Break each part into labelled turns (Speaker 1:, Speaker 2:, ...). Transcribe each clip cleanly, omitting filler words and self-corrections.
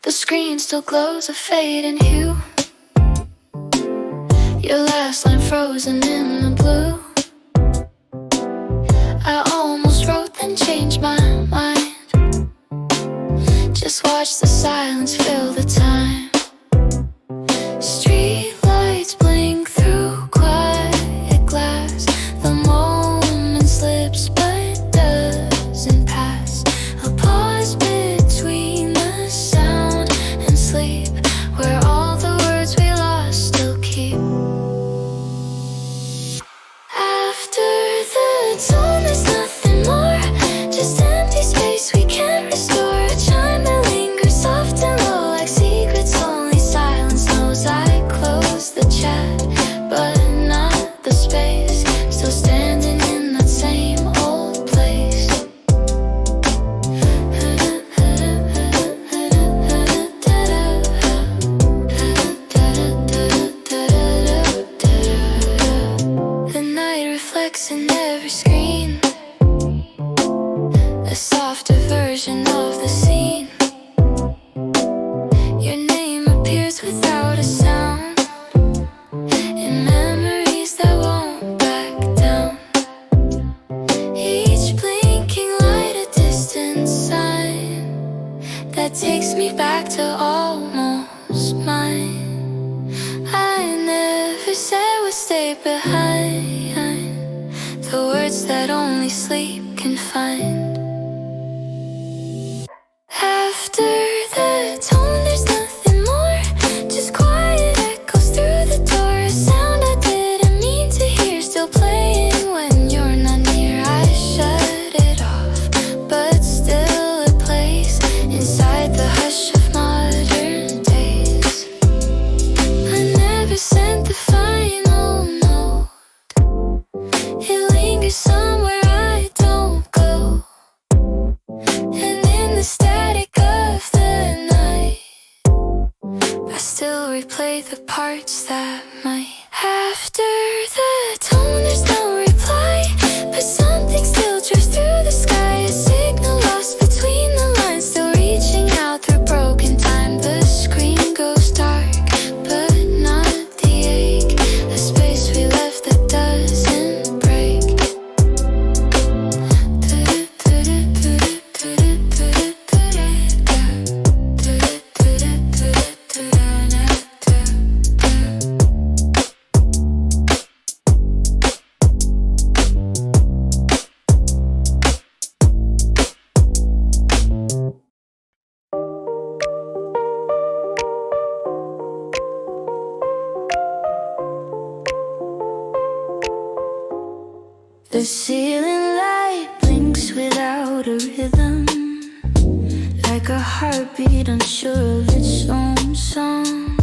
Speaker 1: The screen still glows a fading hue. Your last line frozen in the blue. I almost wrote then changed my mind. Just watch the silence fill the time. Street lights blink through quiet glass. The moment slips but doesn't pass. A pause between the sound and sleep, where all the words we lost still keep. After the tone there's nothing more, just empty space we can't restore. A chime that lingers soft and low, like secrets only silence knows. I close the chat, but not the space. Still standing in that same old place. The night reflects in every screen, a softer version of the scene. Your name appears without a sound, in memories that won't back down. Each blinking light a distant sign that takes me back to almost mine. I never said we'd stay behind, the words that only sleep can find. After the tone there's nothing more, just quiet echoes through the door. A sound I didn't mean to hear, still playing when you're not near. I shut it off, but still it plays inside the hush of modern days. I never sent the final note, it lingers somewhere I don't go. And in the static of the night, I still replay the parts that might. After the tone there's no reply, but something still drifts through the sky. A signal lost between the lines, still reaching out through broken time. The screen goes dark, but not the ache, the space we left that doesn't break. The ceiling light blinks without a rhythm, like a heartbeat unsure of its own song.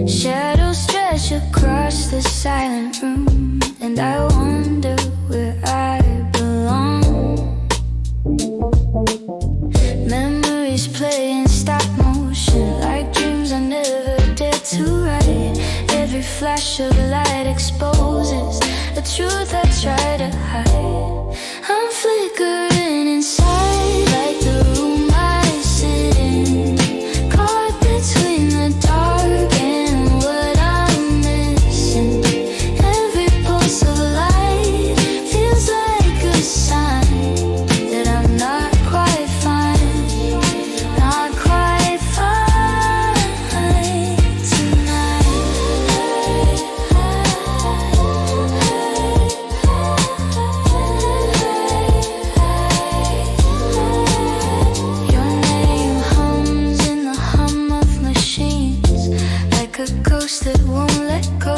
Speaker 1: Shadows stretch across the silent room, and I wonder where I belong. Memories play in stop motion, like dreams I never dared to write. Every flash of light exposes the truth I try to hide. I'm flickering inside, like the room I sit in, caught between the dark and what I'm missing. Every pulse of light feels like a sign that I'm not quite fine, not quite fine tonight. Your name hums in the hum of machines, like a ghost that won't let go.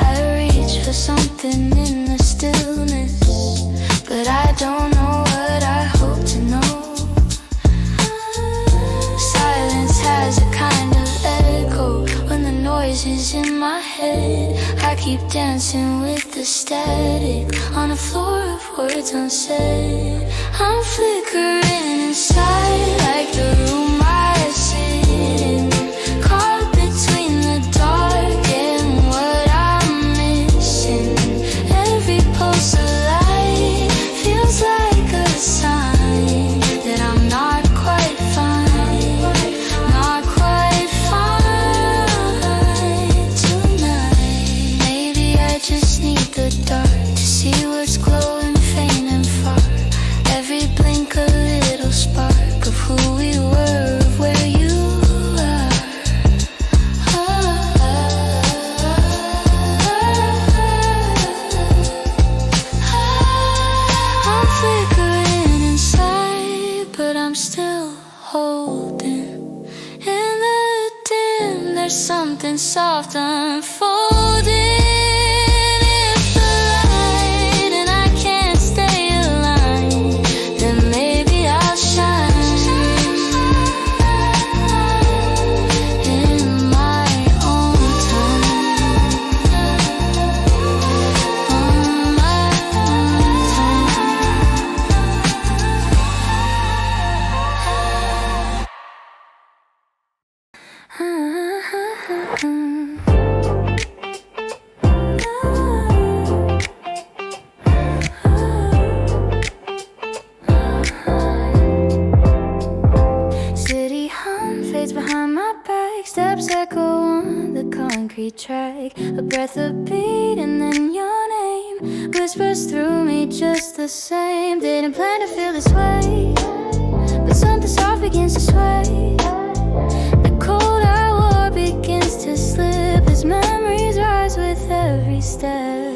Speaker 1: I reach for something in the stillness, but I don't know what I hope to know. Silence has a kind of echo when the noise is in my head. I keep dancing with the static on a floor of words unsaid. I'm flickering inside, like the room I sit in, caught between the dark and what I'm missing. Every pulse of light feels me just the same. Didn't plan to feel this way, but something soft begins to sway. The cold I wore begins to slip as memories rise with every step.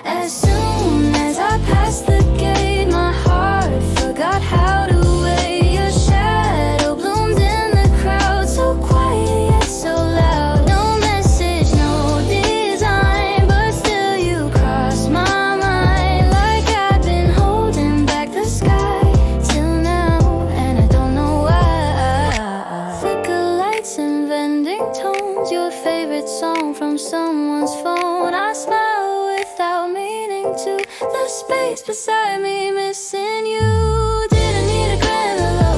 Speaker 1: As soon as I passed the gate, my heart forgot how to wait. Your shadow bloomed in the crowd, so quiet yet so loud. No message, no design, but still you crossed my mind. Like I've been holding back the sky till now, and I don't know why. Flicker lights and vending tones, your favorite song from someone's phone. I smile without meaning to. The space beside me missing you. Didn't need a grand hello,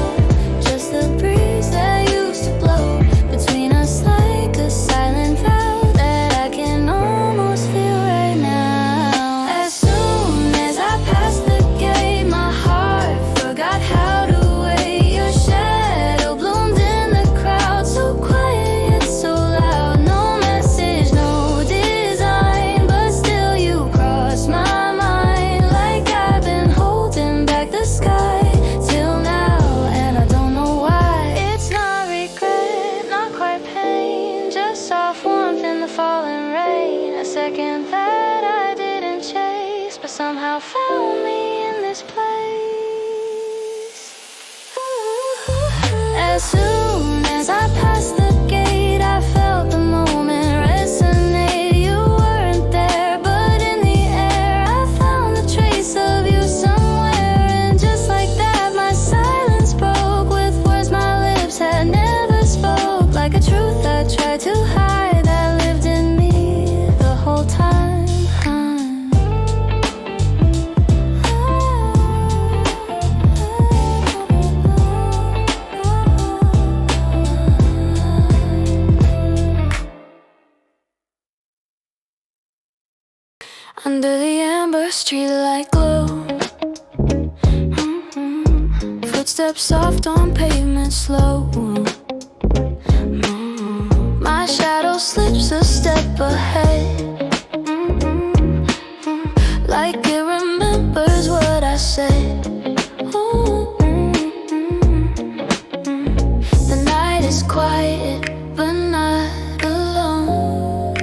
Speaker 1: just the breeze that used to blow between us like a silent vow that I can almost feel right now. As soon as I passed the gate, my heart forgot how to wait. Your shadow bloomed in the crowd, so quiet yet so loud. No message, no design, but still you crossed my mind. Like I've been holding back the sky till now, and I don't know why. It's not regret, not quite pain, just soft warmth in the falling rain. A second that I didn't chase, but somehow found me in this place. As soon as I passed the gate, I felt the moment resonate. You weren't there, but in the air I found a trace of you somewhere. And just like that, my silence broke with words my lips had never spoke. Like a truth I tried to hide that lived in me the whole time. Under the amber streetlight glow, footsteps soft on pavement slow. My shadow slips a step ahead, like it remembers what I said. The night is quiet, but not alone.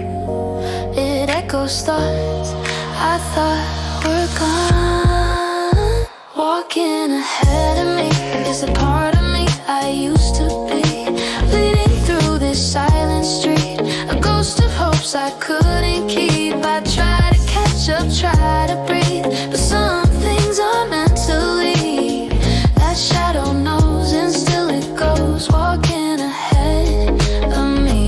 Speaker 1: It echoes thoughts I thought were gone. Walking ahead of me is a part of me I used to be. Leading through this silent street, a ghost of hopes I couldn't keep. I try to catch up, try to breathe, but some things are meant to leave. That shadow knows and still it goes, walking ahead of me.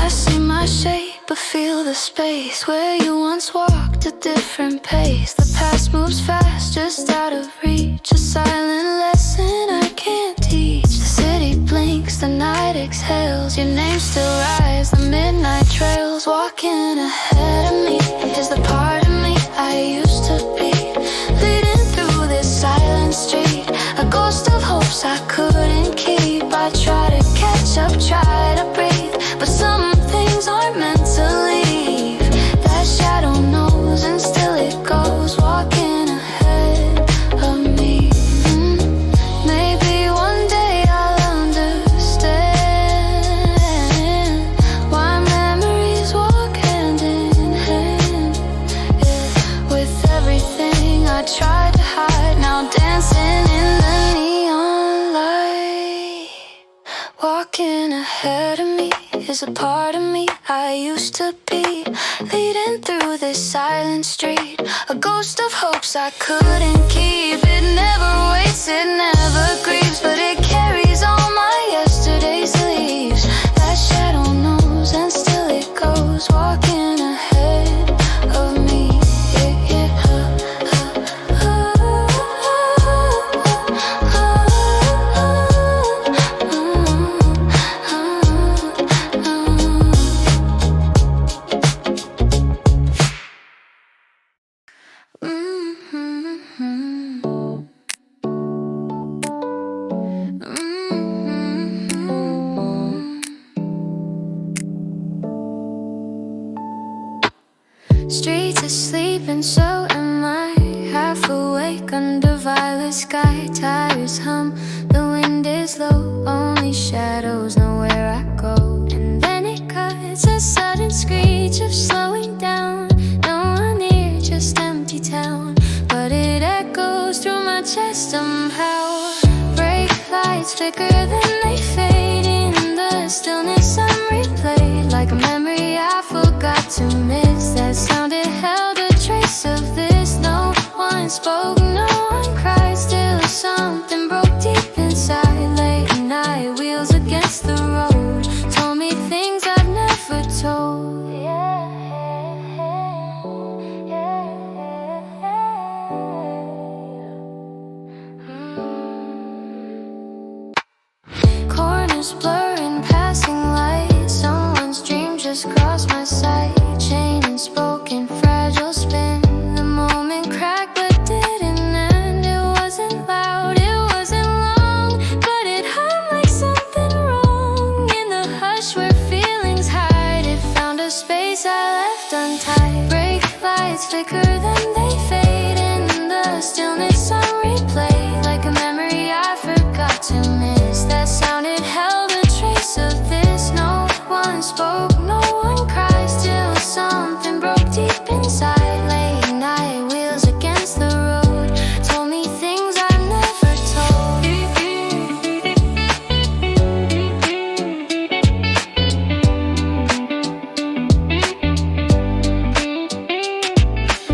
Speaker 1: I see my shape, but feel the space where you once walked a different pace. The past moves fast, just out of reach. A silent lesson I can't teach. The city blinks, the night exhales. Your name still rises, the midnight trails. Walking ahead of me is the part of me I used to be. Leading through this silent street, a ghost of hopes I couldn't keep. I try to catch up, try to breathe, but some things aren't meant to leave. That shadow knows and still it goes, walking ahead of me. Maybe one day I'll understand why memories walk hand in hand. Yeah, with everything I tried to hide, now dancing in the neon light. Walking ahead of me is a part of me I used to be. Leading through this silent street, a ghost of hopes I couldn't keep. It never waits, it never grieves, but it carries all my yesterday's leaves. That shadow knows and still it goes, walking ahead of me. Yeah, yeah. asleep and so am I, half awake under violet sky. Tires hum, the wind is low, only shadows know where I go. And then it cuts, a sudden screech of slowing down. No one near, just empty town, but it echoes through my chest somehow. Brake lights flicker, then they fade in the stillness. I'm replayed like a memory I forgot to miss. That sound, it held a trace of this. No one spoke, no one cried. Still something broke deep inside. Late night, wheels against the road told me things I've never told. Corners blurring, passing lights. Someone's dream just crossed my sight. Chain and spoken, fragile spin. The moment cracked but didn't end. It wasn't loud, it wasn't long, but it hummed like something wrong. In the hush where feelings hide, it found a space I left untied. Brake lights flicker, then they fade in the stillness. On replay like a memory I forgot to miss. That sound, it held a trace of this. No one spoke, no one cried. Still something broke deep inside. Late night, wheels against the road told me things I've never told.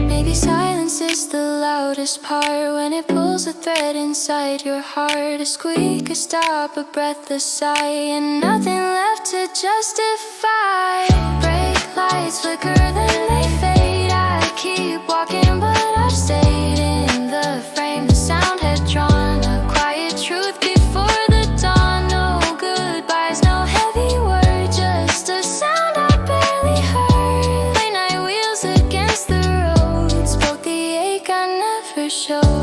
Speaker 1: Maybe silence is the loudest part, when it pulls a thread inside your heart. A squeak, a stop, a breath, a sigh, and nothing left to justify. Brake lights flicker, then they fade. I keep walking, but I've stayed in the frame the sound had drawn. A quiet truth before the dawn. No goodbyes, no heavy word, just a sound I barely heard. Late night, wheels against the road spoke the ache I never showed.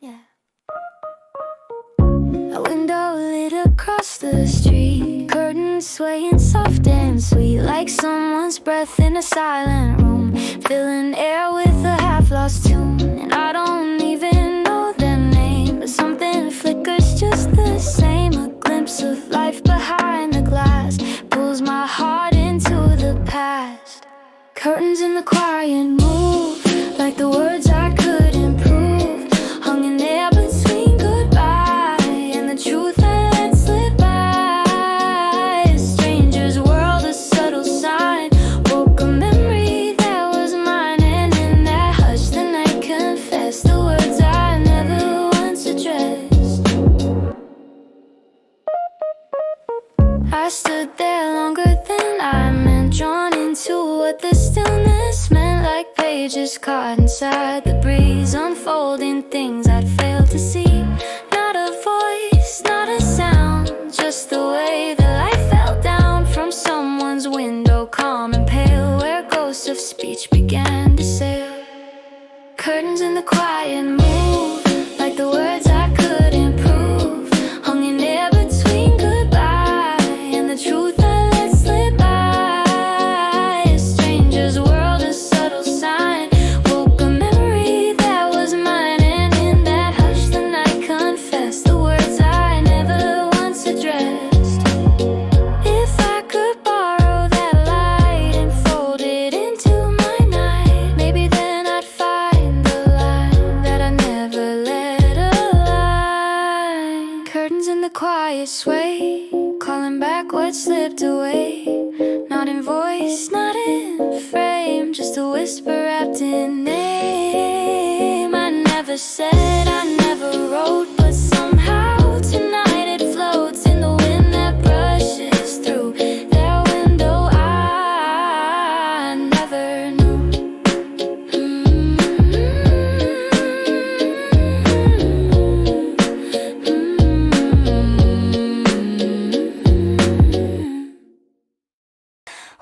Speaker 1: Yeah. A window lit across the street, curtains swaying soft and sweet, like someone's breath in a silent room, filling air with a half-lost tune. And I don't even know their name, but something flickers just the same. A glimpse of life behind the glass pulls my heart into the past. Curtains in the quiet move, like the words I could improve, hung in there between goodbye and the truth I let slip by. A stranger's world, a subtle sign, woke a memory that was mine. And in that hush, the night confessed the words I never once addressed. I stood there longer than I meant, drawn into what the stillness meant, like pages caught inside the breeze, unfolding things I'd failed to see. Not a voice, not a sound, just the way the light fell down from someone's window, calm and pale, where ghosts of speech began to sail. Curtains in the quiet move, like the words I could improve, hung in air between goodbye and the truth I let slip by. A stranger's world, a subtle sign, woke a memory that was mine. And in that hush, the night confessed the words I never once addressed. If I could borrow that light and fold it into my night, maybe then I'd find the line that I never let align. Curtains in the quiet sway, calling back what slipped away. Not in voice, not in frame, just a whisper wrapped in name. I never said, I never wrote, but somehow tonight it floats in the wind that brushes through that window. I never knew.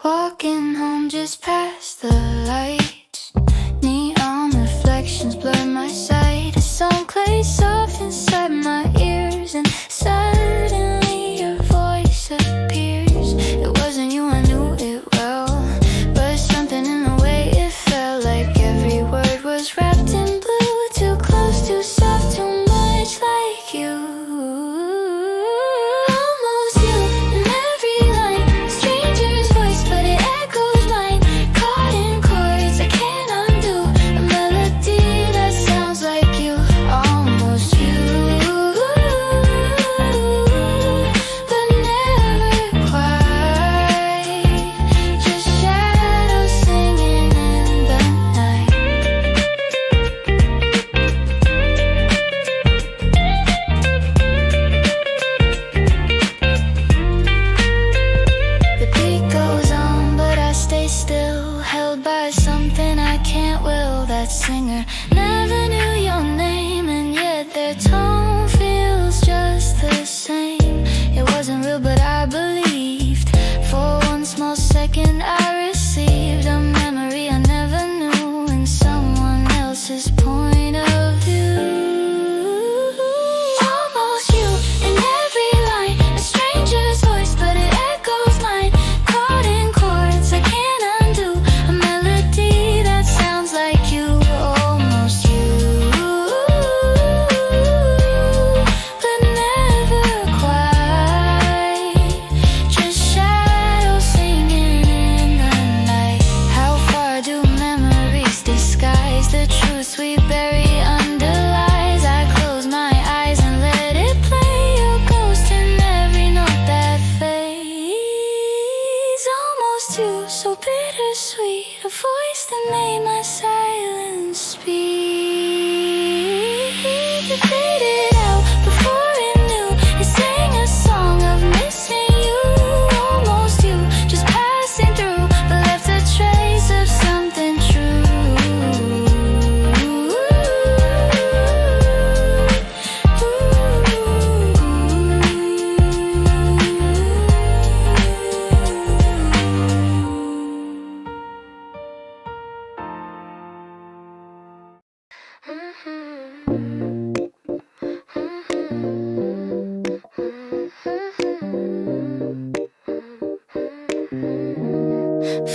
Speaker 1: Walking home just past the lights, neon the voice that made my silence speak. It faded out before it knew. It sang a song of missing you, almost you, just passing through, but left a trace of something true.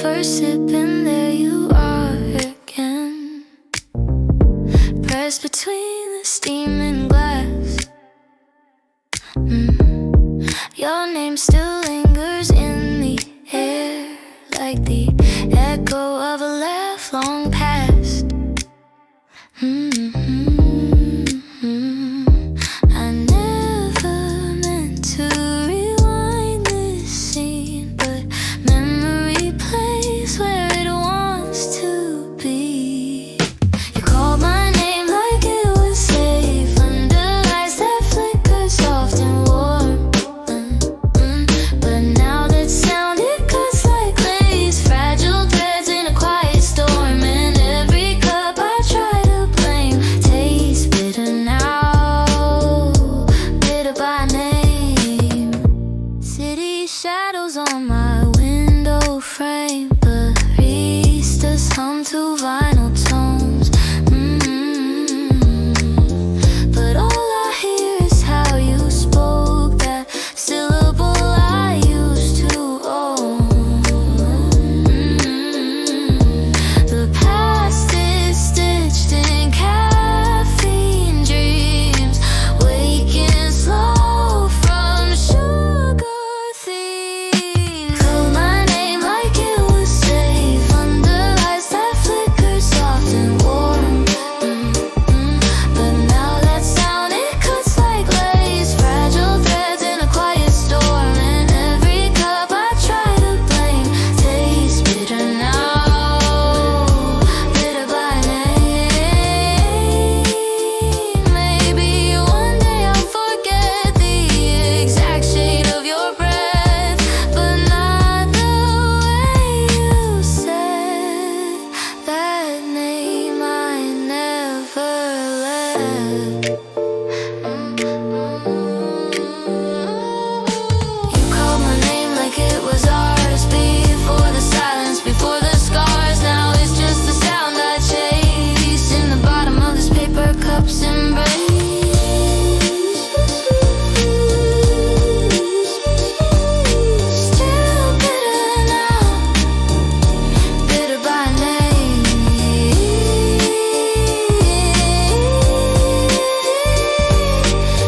Speaker 1: First sip and there you are again, pressed between the steaming glass. Your name still lingers in the air, like the echo of a laugh long past. I never meant to rewind this scene, but memory plays where it wants to be. You called my name like it was safe, under lights that flickered soft and warm. But now that sound, it cuts like lace, fragile threads in a quiet storm. And every cup I try to blame tastes bitter now, bitter by name. City shadows on my window frame, baristas hum to vinyl tones. But all I hear is how you spoke that syllable I used to own. The past is stitched in caffeine dreams, waking slow from sugar thieves. Called my name like it was safe, under lights that flickered soft and warm. But now that sound, it cuts like lace, fragile threads in a quiet storm. And every cup I try to blame tastes bitter now, bitter by name. Maybe one day I'll forget the exact shade of your breath, but not the way you said that name I never left. You called my name like it was ours, before the silence, before the scars. Now it's just the sound I chase in the bottom of this paper cup's embrace. Still bitter now, bitter by name.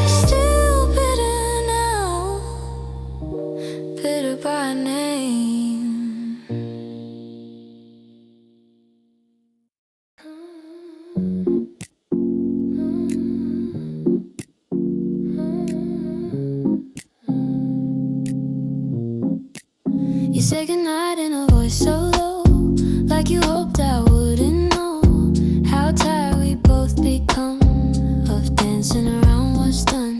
Speaker 1: Still bitter now, bitter by name. You say goodnight in a voice so low, like you hoped I wouldn't know how tired we both become of dancing around what's done.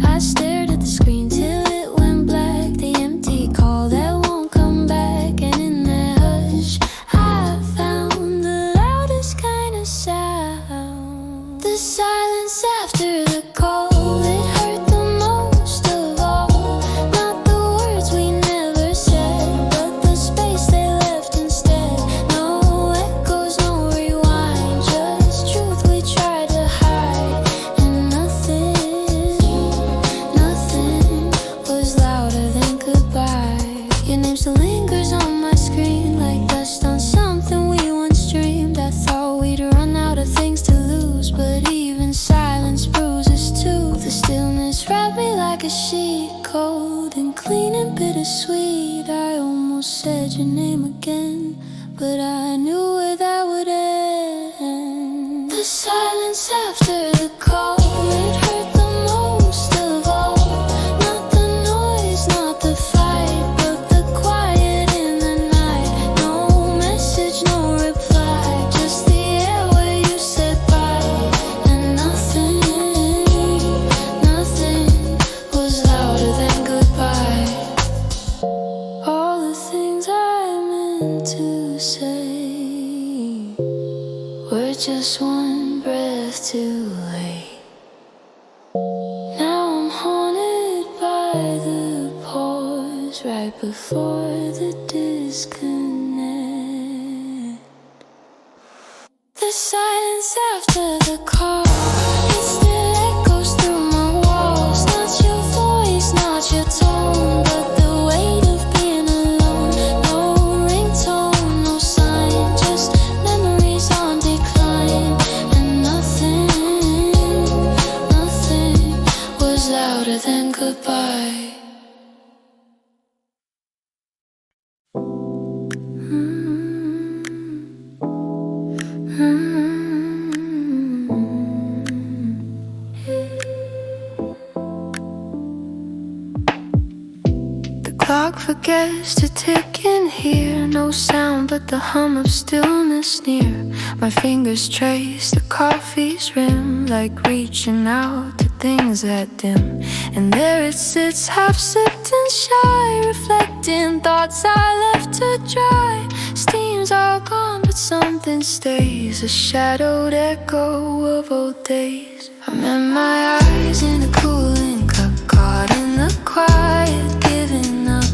Speaker 1: I stared at the screen till it went black, the empty call that won't come back. And in that hush, I found the loudest kind of sound, the silence after the call. It hurt the most of all, not the words we never said, but the space they left instead. No echoes, no rewind, just truth we tried to hide. And nothing was louder than goodbye. Your name still lingers on my screen, like dust on something we once dreamed. I thought we'd run out of things to lose, but even silence bruises too. The stillness wrapped me like a sheet, cold and clean and bittersweet. I almost said your name again, but I knew where that would end. The silence after the call, it hurt the most of all. Not the noise, not the fight, but the quiet in the night. No message, no just one breath too late. Now I'm haunted by the pause right before the disconnect. The silence after the call, it still echoes through my walls. Not your voice, not your tone, but the weight of being alone. No ringtone, no sign, just memories on decline. And nothing was louder than goodbye. Clock forgets to tick in here. No sound but the hum of stillness near. My fingers trace the coffee's rim, like reaching out to things that dim. And there it sits, half sipped and shy, reflecting thoughts I left to dry. Steam's all gone but something stays, a shadowed echo of old days. I met my eyes in a cooling cup, caught in the quiet, giving up.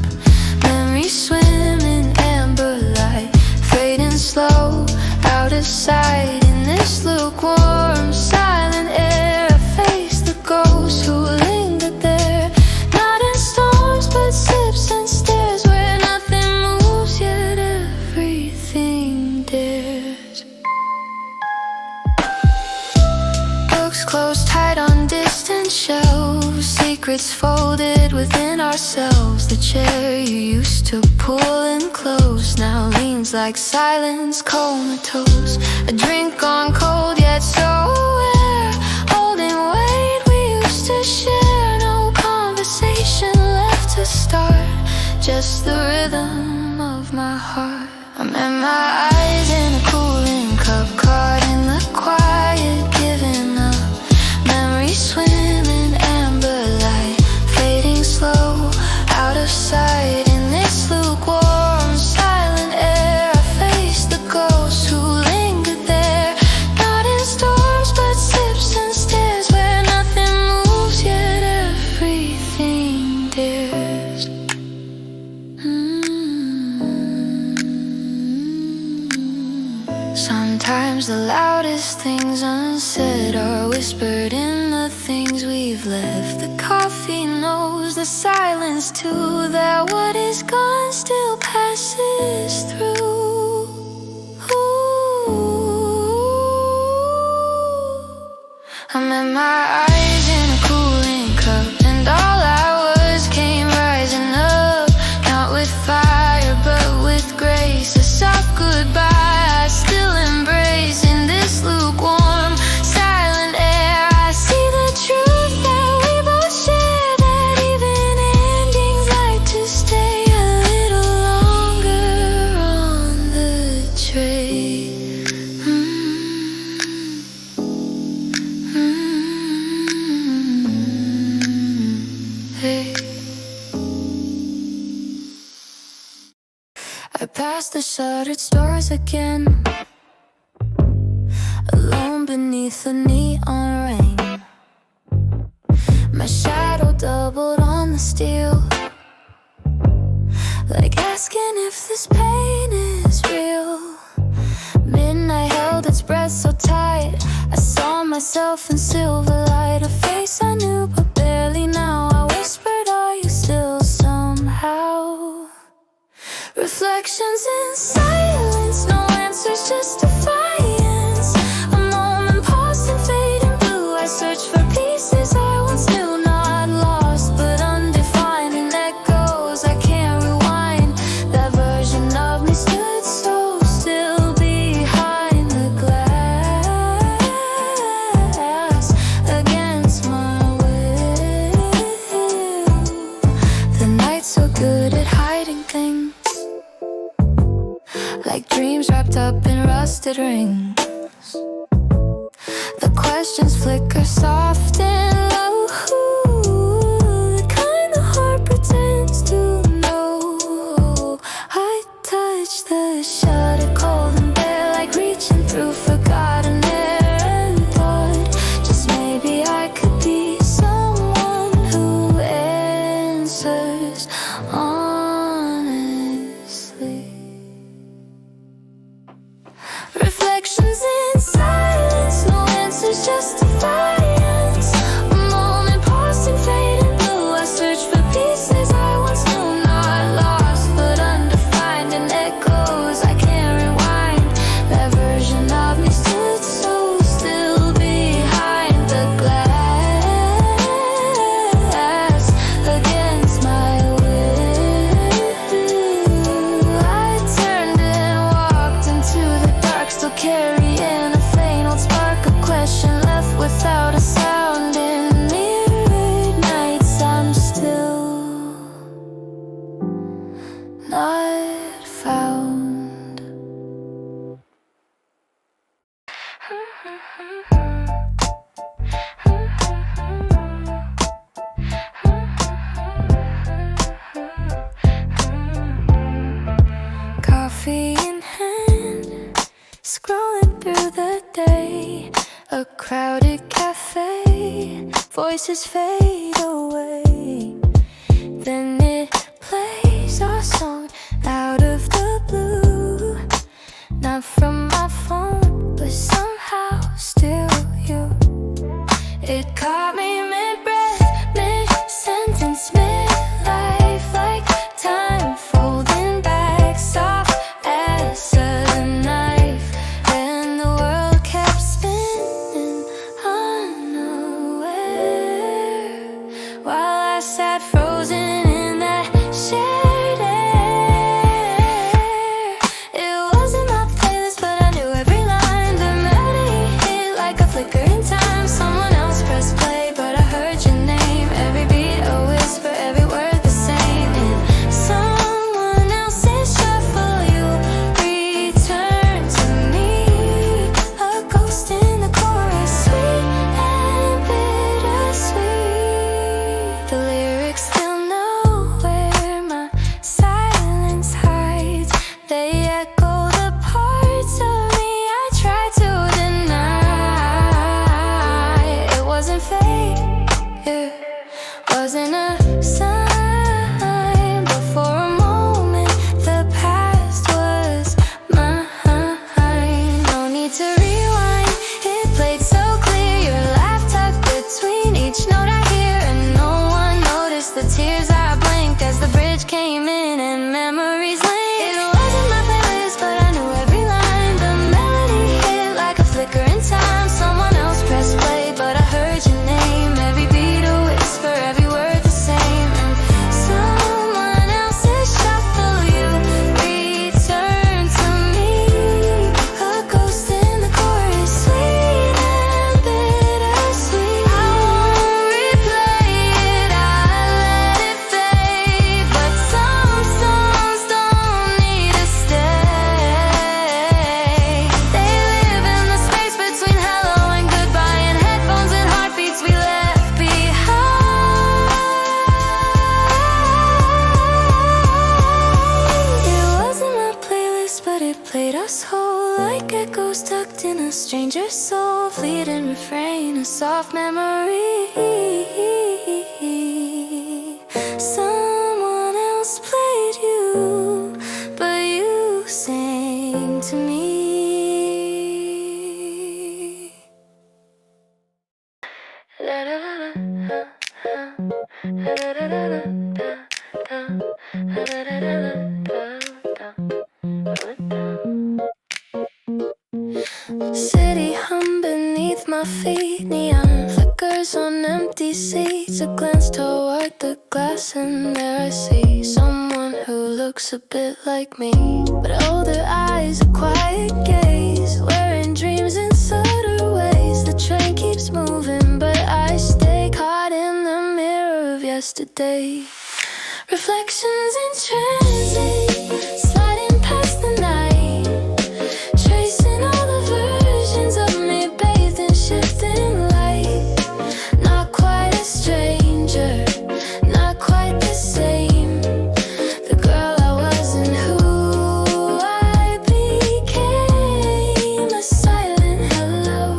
Speaker 1: Memories swim in amber light, fading slow, out of sight. In this lukewarm, silent air, I face the ghosts who lingered there. Not in storms, but sips and stares, where nothing moves, yet everything dares. Books closed tight on distant shelves, secrets folded within ourselves. The chair you used to pull and close now leans like silence, comatose. A drink gone cold yet so aware, holding weight we used to share. No conversation left to start, just the rhythm of my heart. I met my eyes in a cooling cup, caught in the quiet, giving up. Memories swim in amber light, fading slow, out of sight. In this lukewarm, silent air, I face the ghosts who lingered there. Not in storms, but sips and stares, where nothing moves, yet everything dares. Sometimes the loudest things unsaid are whispered in the things we've left. The coffee knows the silence too, that what is gone still passes through. I met my eyes in a cooling cup, and all I was came rising up. Not with fire, but with grace, a soft goodbye I still embrace. In this lukewarm, silent air, I see the truth that we both share, that even endings like to stay a little longer on the train. Hey. I passed the shuttered stores again, alone beneath the neon rain. My shadow doubled on the steel, like asking if this pain is real. Midnight held its breath so tight, I saw myself in silver light. A face I knew but barely now. I whispered, are you still somehow? Reflections in silence, no answers, just defiance. A moment paused and fading blue. I searched for pieces I once knew, not lost but undefined. And echoes I can't rewind. That version of me stood so still behind the glass, against my will. The night's so good at hiding things, like dreams wrapped up in rusted rings. The questions flicker soft and low, the kind the heart pretends to know. I touch the shutter cold and bare, like reaching through forgotten scrolling through the day. A crowded cafe, voices fade away. Then it plays our song out of the blue. Not from my phone, but somehow still you. It caught me mid-breath, mid-sentence, mid-life, like time folding back soft as a knife. And the world kept spinning unaware, while I sat frozen in that shared air. It wasn't my playlist, but I knew every line. The melody hit like a flicker in time. Someone else pressed play, but I heard your name. Every beat a whisper, every word the same. In someone else's shuffle, you return to me. A ghost in the chorus, sweet and bittersweet. The lyrics still know where my silence hides. They echo the parts of me I tried to deny. It wasn't fake, it wasn't a sign, but for a moment the past was mine. No need to rewind, it played so clear. Your laugh tucked between each note I hear, and no one noticed the tears I blinked as the bridge came in and memories linked. It wasn't my playlist, but I knew every line. The melody hit like a flicker in time. Someone else pressed play, but I heard your name. Every beat a whisper, every word the same. And someone else's shuffle, you return to me. A ghost in the chorus, sweet and bittersweet. I won't replay it, I let it fade. But some songs don't need to stay. They live in the space between hello and goodbye, and headphones and heartbeats we left behind. It wasn't my playlist, but it played us whole, like echoes tucked in a stranger's soul. Fleeting refrain, a soft memory. Someone else played you, but you sang to me. City hum beneath my feet, neon flickers on empty seats. A glance toward the glass, and there I see someone who looks a bit like me, but older eyes, a quiet gaze, wearing dreams in subtle ways. The train keeps moving, but I stay caught in the mirror of yesterday. Reflections in transit, sliding past the night, tracing all the versions of me bathed in shifting light. Not quite a stranger, not quite the same. The girl I was and who I became. A silent hello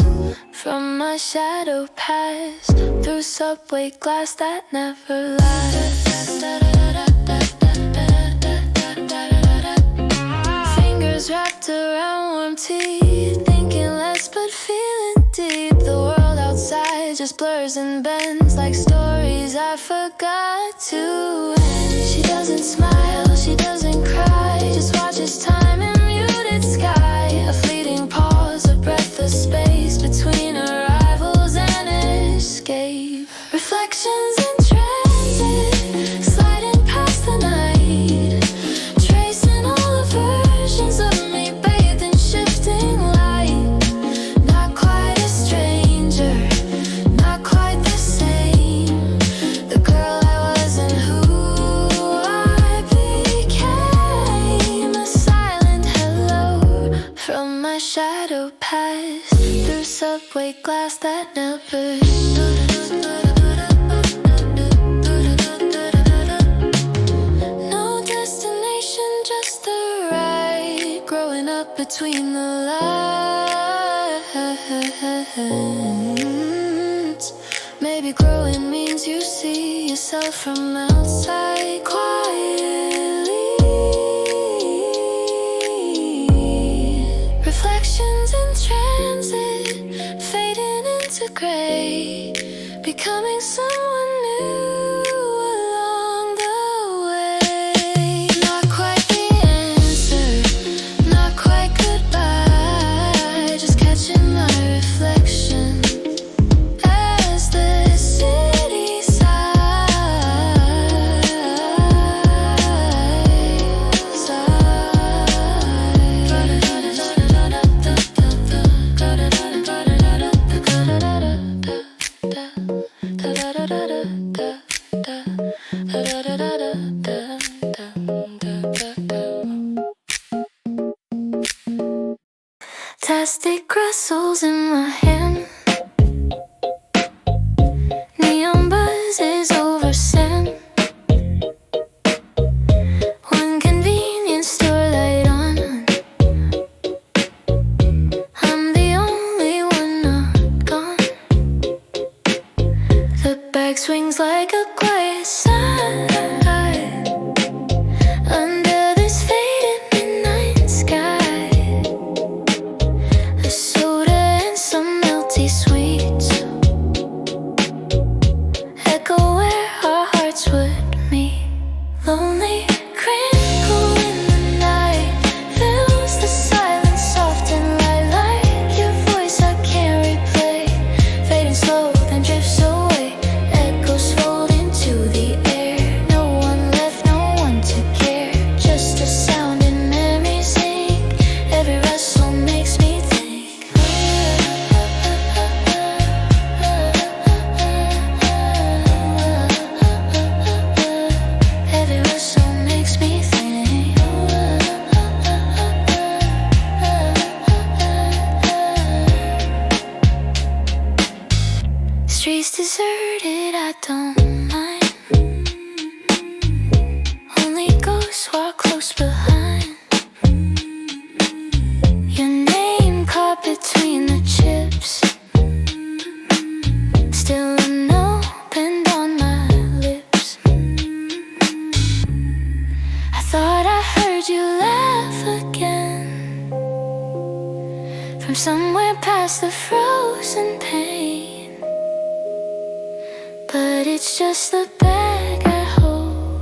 Speaker 1: from my shadow past, through subway glass that never lasts. Fingers wrapped around warm teeth, thinking less but feeling deep. The world outside just blurs and bends like stories I forgot to end. She doesn't smile, she doesn't cry, just watches time in muted sky. A fleeting pause, a breath of space between arrivals and escape. Reflections in transit, sliding past the night, tracing all the versions of me bathed in shifting light. Not quite a stranger, not quite the same. The girl I was and who I became. A silent hello from my shadow past, through subway glass that never no destination, just the ride. Growing up up between the lines. Maybe growing means you see yourself from outside quietly. Reflections in transit, fading into gray, becoming someone new along the way. Not quite the answer, not quite goodbye, just catching my reflection as the city sighs. Plastic rustles in my hand, neon buzzes over sand. One convenience store light on, I'm the only one not gone. The bag swings like a quiet sigh under this faded midnight sky. A soda and some melty sweets echo where our hearts would meet. Lonely crinkle in the night fills the silence, soft and light, like your voice I can't replay. Fading slow, then drifts away. Echoes fold into the air. No one left, no one to care. Just a sound and memory sink. Every rustle makes me think. Every rustle makes me think. Streets deserted, I don't mind. Only ghosts walk close behind. Your name caught between the chips, still unopened on my lips. I thought I heard you laugh again from somewhere past the frozen pain, but it's just the bag I hold,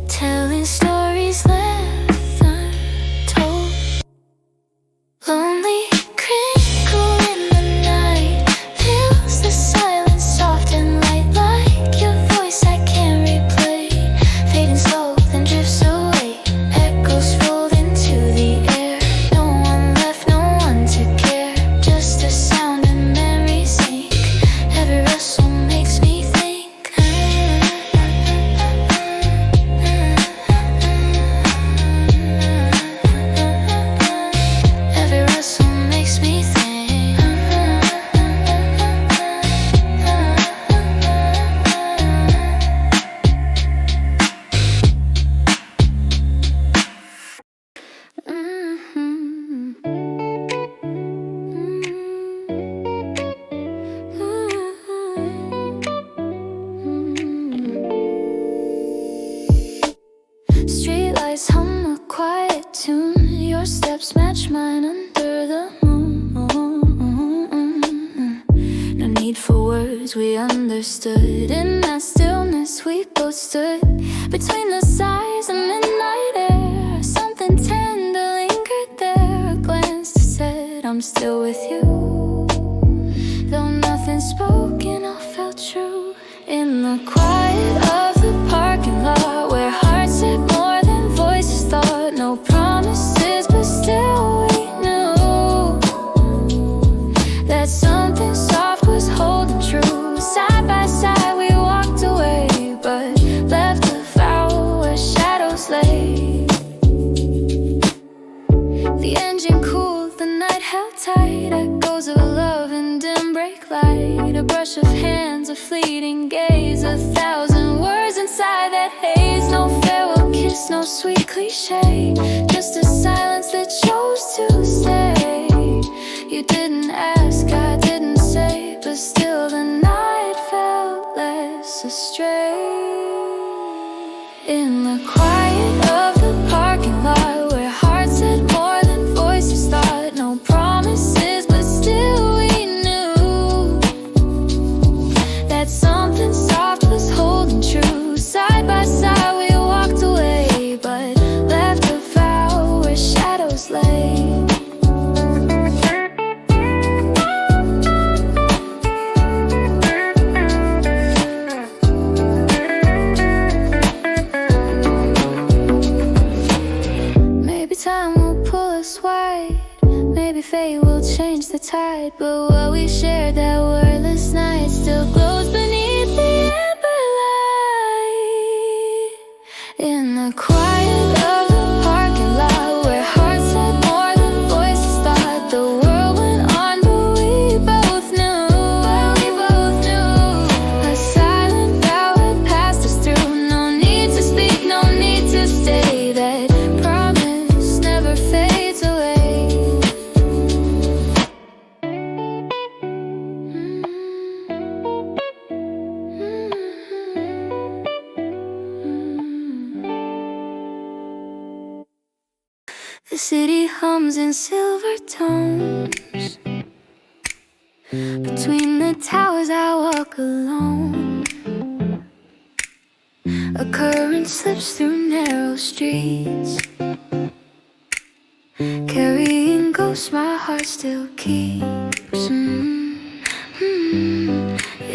Speaker 1: telling stories left untold. Lonely crinkle in the night fills the silence, soft and light, like your voice I can't replay. Fading slow, then drifts away. Echoes fold into the air. No one left, no one to care. Just a sound and memory sink. Every rustle makes me think. Every rustle makes me think. Streetlights hum a quiet tune. Your steps match mine under the moon. No need for words, we understood. In that stillness we both stood between the sighs and midnight air. Something tender lingered there. A glance that said I'm still with you. Though nothing spoken, all felt true. In the quiet of the parking lot, where hearts said more than voices thought. No promises, but still we knew that something soft was holding true. Side by side we walked away, but left a vow where shadows lay. The engine cooled, the night held tight. Echoes of love and dim brake light. A brush of hands, a fleeting gaze. 1,000 words inside that haze. No farewell kiss, no sweet cliche. Just a sigh In the quiet of the parking lot, where hearts said more than voices thought. No promises, but still we knew that something soft was holding true. Side by side we walked away, but left a vow where shadows lay. Maybe fate will change the tide, but what we shared that wordless night still glows beneath the amber light. In the quiet of the parking lot, where hearts said more than voices thought. The world went on, but we both knew. A silent vow had passed us through. No need to speak, no need to stay. That promise never fades away. The city hums in silver tones. Between the towers I walk alone. A current slips through narrow streets, carrying ghosts my heart still keeps.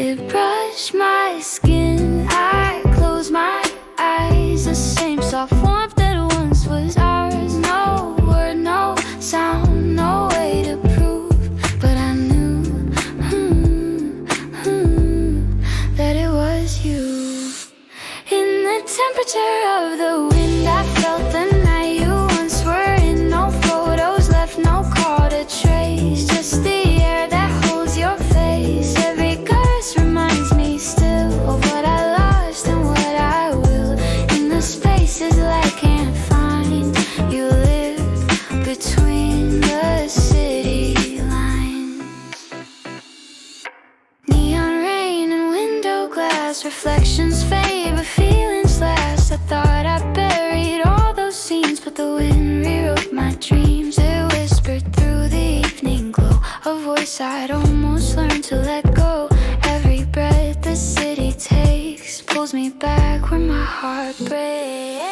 Speaker 1: It brushed my skin, I close my eyes. The same soft warmth that once was ours. No word, no sound, no way to prove, but I knew that it was you. In the temperature of the wind, I felt the night you once were in. No photos left, no call to trace, just the air that holds your face. Every gust reminds me still of what I lost and what I will. In the spaces that I can't find, you live between the city lines. Neon rain and window glass, reflections fade but feelings last. I thought I buried all those scenes, but the wind rewrote my dreams. It whispered through the evening glow, a voice I'd almost learned to let go. Every breath the city takes pulls me back where my heart breaks.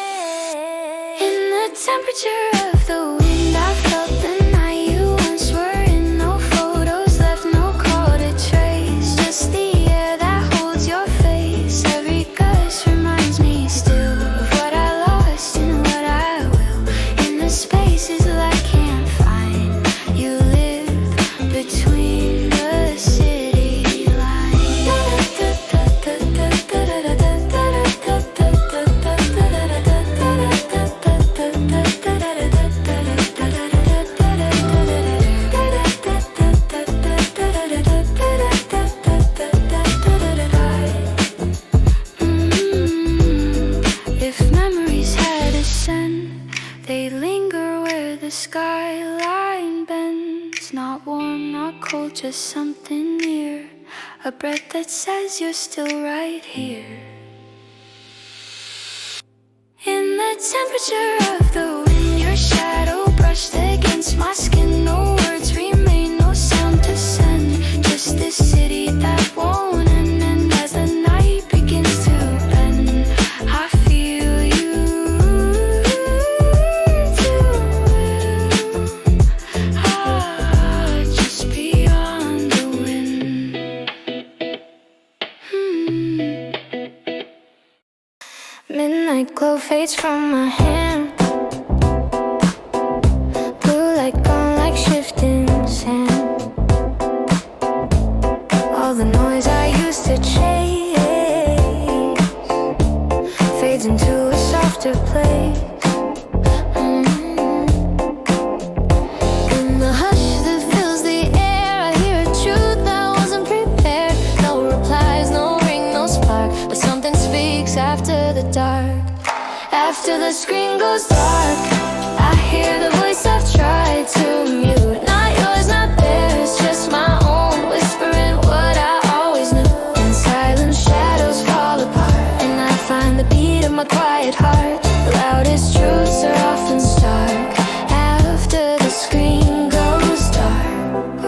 Speaker 1: In the temperature of the wind, I felt the night you once were in. No photos left, no call to trace, just the air that holds your face. Every gust reminds me still of what I lost and what I will. In the spaces that I can't find, you live between the city lines. If memories had a scent, they linger where the skyline bends. Not warm, not cold, just something near. A breath that says you're still right here. In the temperature of the wind, your shadow brushed against my skin. No words remain, no sound to send, just this city that won't end. And as the night begins to bend, I feel you too. Just beyond the wind. Midnight glow fades from my hand. Blue light gone like shifting sand. All the noise I used to chase fades into a softer place. In the hush that fills the air, I hear a truth that wasn't prepared. No replies, no ring, no spark, but something speaks after the dark. After the screen goes dark, I hear the voice I've tried to mute. Not yours, not theirs, just my own, whispering what I always knew. In silence, shadows fall apart, and I find the beat of my quiet heart. The loudest truths are often stark after the screen goes dark.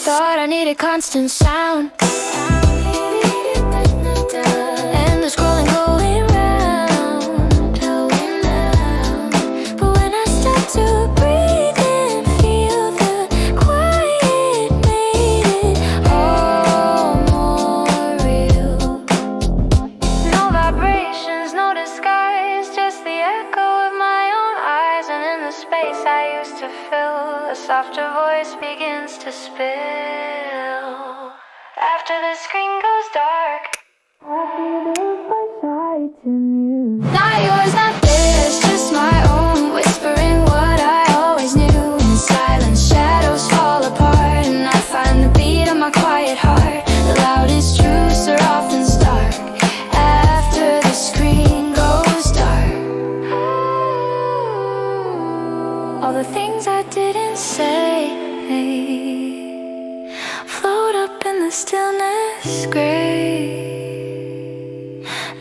Speaker 1: Thought I needed constant sound, and the scrolling going round. But when I start to breathe and feel the quiet, made it all more real. No vibrations, no disguise, just the echo of my own eyes. And in the space I used to fill, a softer voice begins to spill. After the screen goes dark, not yours, not theirs, just my own, whispering what I always knew. In silence, shadows fall apart, and I find the beat of my quiet heart. The loudest truths are often stark after the screen goes dark. All the things I didn't say float up in the stillness gray.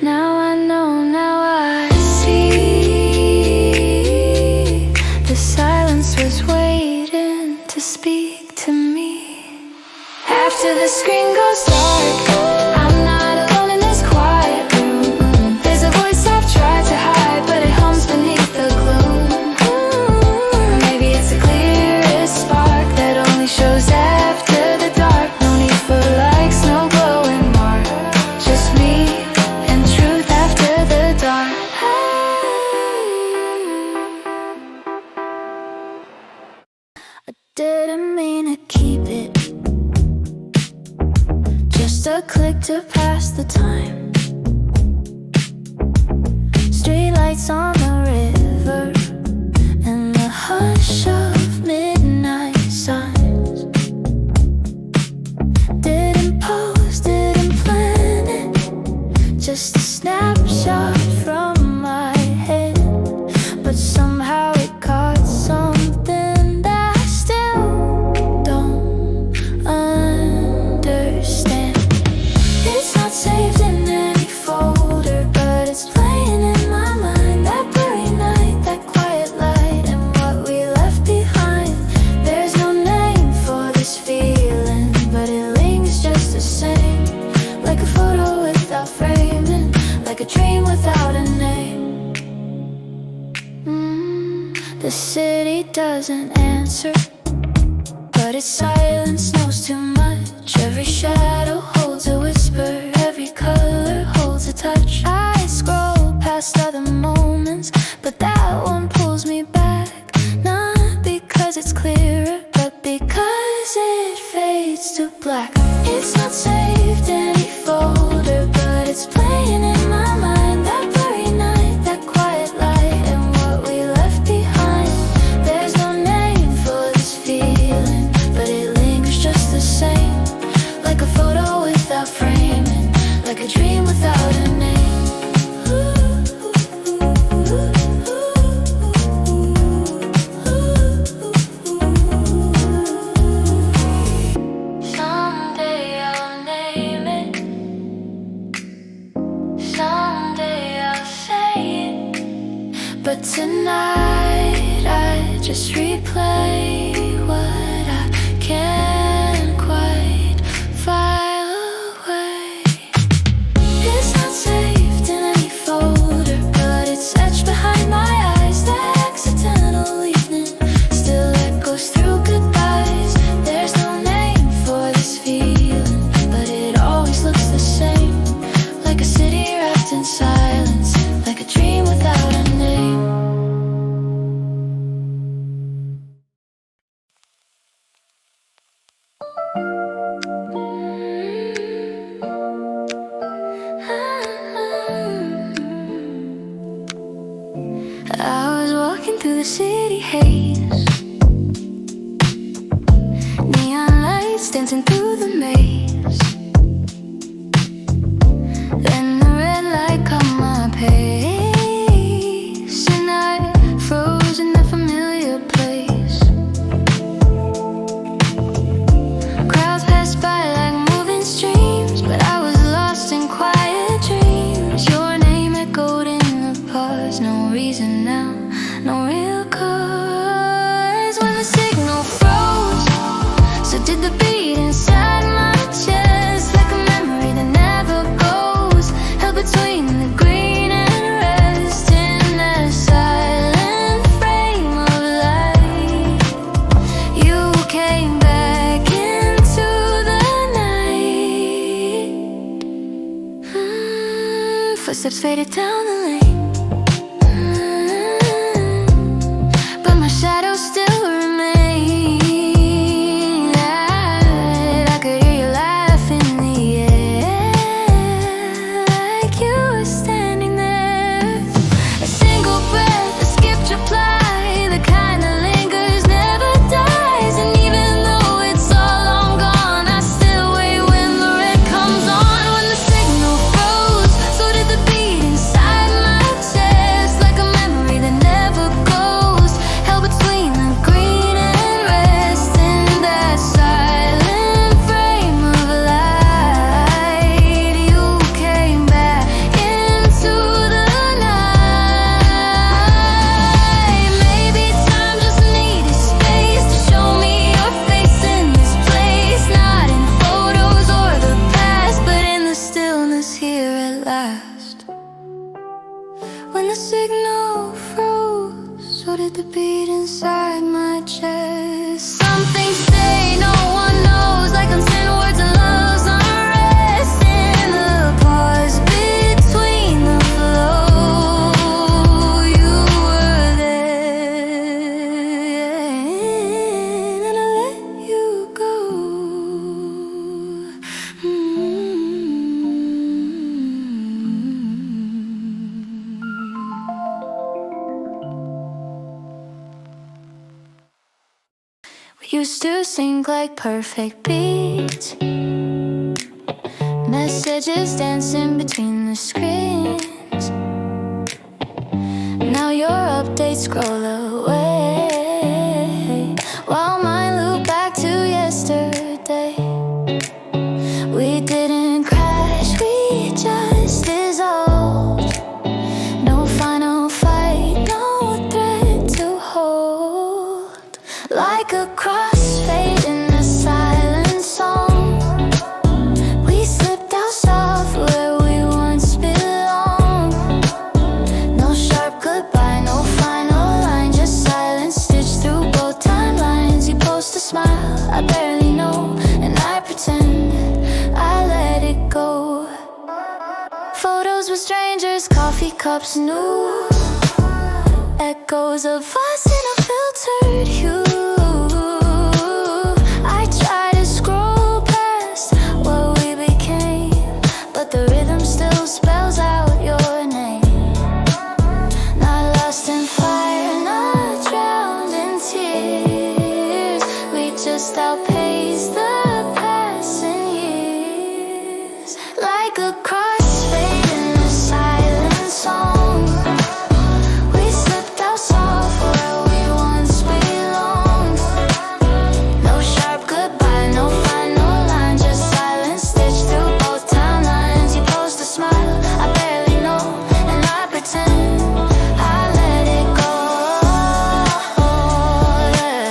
Speaker 1: Now I know, now I see. The silence was waiting to speak to me. After the screen goes dark, I'm not alone in this quiet room. There's a voice I've tried to hide, but it hums beneath the gloom. Maybe it's the clearest spark that only shows after the dark. No need for likes, no glowing mark, just me and truth after the dark. I didn't mean to keep it, just a click to pass the time. Streetlights on the river and the hush of midnight signs. Didn't pose, didn't plan it, just a snapshot from my head. But somehow it caught something that I still don't understand. It's not saved in any folder, but it's playing in my mind. That blurry night, that quiet light, and what we left behind. There's no name for this feeling, but it lingers just the same. Like a photo without framing, like a dream without a name. The city doesn't answer, but its silence knows too much. Every shadow holds a whisper, every color holds a touch. I scroll past other moments, but that one pulls me back. Not because it's clearer, but because it fades to black. It's not saved in any folder, but it's playing in my mind. That blurry night, that quiet light, and what we left behind. There's no name for this feeling, but it lingers just the same. Like a photo without framing, like a dream without a name. Someday I'll name it, someday I'll say it, but tonight I just replay what I can't quite file away. It's not saved in any folder, but it's etched behind my eyes. That accidental evening still echoes through goodbyes. There's no name for this feeling, but it always looks the same. Like a city wrapped in silence, like a dream without a name. I was walking through the city haze, neon lights dancing through the maze. Then the red light caught my pace, and I froze in that familiar place. footsteps faded down the lane, but my shadow still remains. I could hear you laugh in the air, like you were standing there. A single breath, a skipped reply, the kind that lingers, never dies. And even though it's all long gone, I still wait when the red comes on. When the signal froze, so did the beat inside my chest, like a memory that never goes, held between the green and rest in that silent frame of light. You came back into the night. Maybe time just needed space to show me your face in this place, not in photos or the past, but in the stillness here at last. When the signal froze, so did the beat inside my chest. Some things say no one knows, like unsaid words and love's unrest. In the pause between the flow, you were there, and I let you go. We used to sync like perfect beats, messages dancing between the screens. Now your updates scroll away, while mine loop back to yesterday. We didn't crash, we just dissolved. No final fight, no threat to hold. Like a crossfade in a silent song, we slipped out soft where we once belonged. No sharp goodbye, no final line, just silence stitched through both timelines. You post a smile, I barely know, and I pretend I let it go. Photos with strangers, coffee cups, new echoes of us in a filtered hue. I try to scroll past what we became, but the rhythm still spells out your name. Not lost in fire, not drowned in tears, we just outpaced the passing years. Like a crossfade in a silent song, we slipped out soft where we once belonged. No sharp goodbye, no final line, just silence stitched through both timelines. You post a smile, I barely know, and I pretend I let it go. Yeah.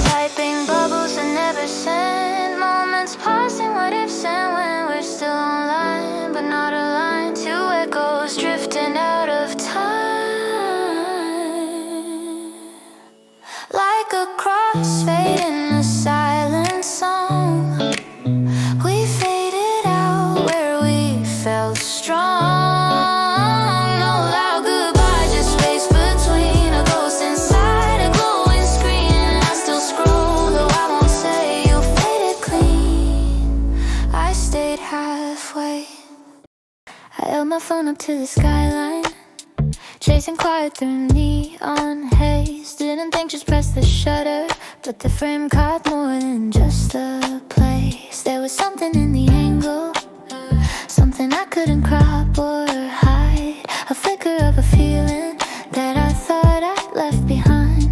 Speaker 1: Typing bubbles and never send, moments passing, what ifs and when we're still online, but not aligned. Two echoes drifting out of time. Like a crossfade in a silent song, we faded out where we felt strong. No loud goodbye, just space between, a ghost inside a glowing screen. I still scroll, though I won't say you faded clean. I stayed halfway. I held my phone up to the skyline, chasing quiet through neon haze. Didn't think, just press the shutter, but the frame caught more than just the place. There was something in the angle, something I couldn't crop or hide, a flicker of a feeling that I thought I'd left behind.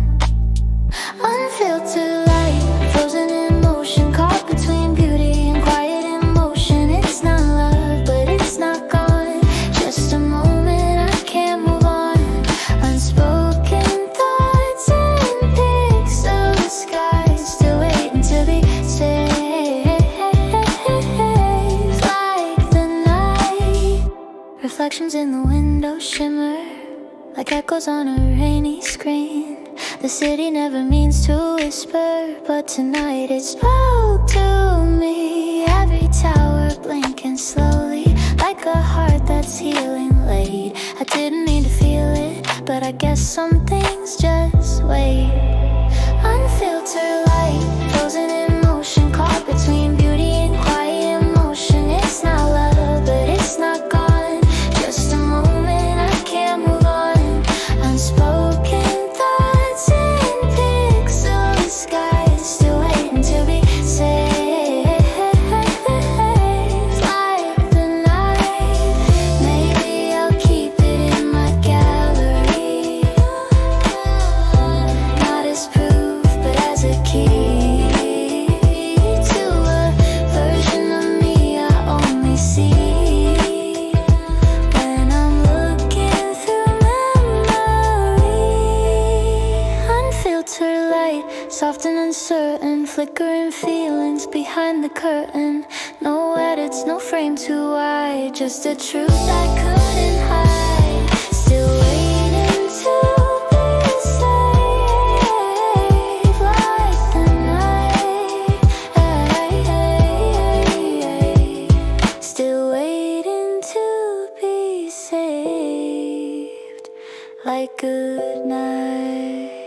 Speaker 1: Unfiltered light, frozen in motion, caught between beauty and quiet emotion. It's not love, but it's not gone, just a moment I can't move on. Unspoken thoughts and pics of the sky, still waiting to be saved. Like the night, reflections in the window shimmer, like echoes on a rainy screen. The city never means to whisper, but tonight it spoke to me. Every tower blinking slowly, like a heart that's healing late. I didn't mean to feel it, but I guess some things just wait. Unfiltered light, frozen in motion, caught between beauty and quiet emotion. It's not love, but it's not gone. Just a moment, I can't move on. Unspoken thoughts in pixel skies, still waiting to be saved. Like the night, maybe I'll keep it in my gallery. Not as proof, but as a key to a version of me I only see when I'm looking through memory. Unfiltered light, soft and uncertain, flickering feelings behind the curtain. No edits, no frame too wide, just a truth I couldn't hide. Still waiting to be saved, like the night. Still waiting to be saved, like good night.